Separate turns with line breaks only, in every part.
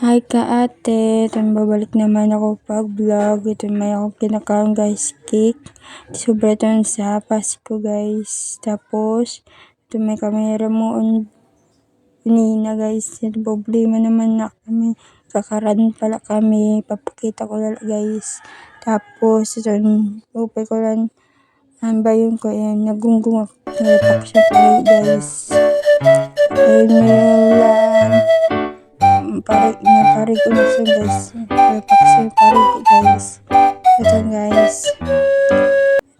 Hi ka-ate, ito babalik naman ako pag-vlog. Ito may ako kinakain guys, cake. Sobra ito sa Pasko guys. Tapos, ito may kamera mo nina guys. Ito problema naman na kami. Kakaran pala kami. Papakita ko lang guys. Tapos, ito, upay ko lang. Ang bayon ko yan. Nagunggong ako. Nalapak siya pala guys. Ayun lang. Pare ko na siya guys. Pagpaksa pare ko guys. Ito guys.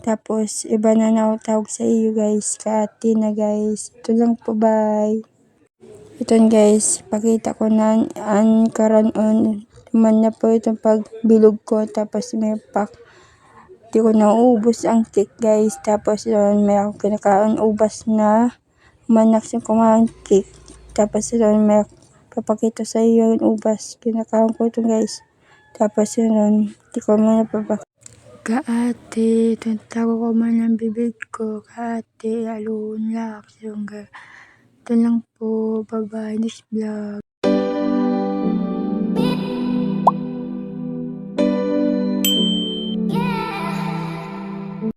Tapos iba na tawag sa iyo guys. Kaati na guys. Ito lang po, bye. Ito guys. Pakita ko na ang karan on. Tuman na po itong pagbilog ko. Tapos may di ko nauubos ang cake guys. Tapos yun, may ako kinakain ubas na manak siyang kumain cake. Tapos yun, may papakita sa iyo yung ubas. Kinakain ko ito guys. Tapos yun, di ko muna papakita. Kaate, tago ko man ang bibig ko. Kaate, alun lang. Ito lang po. Bye-bye. Next vlog.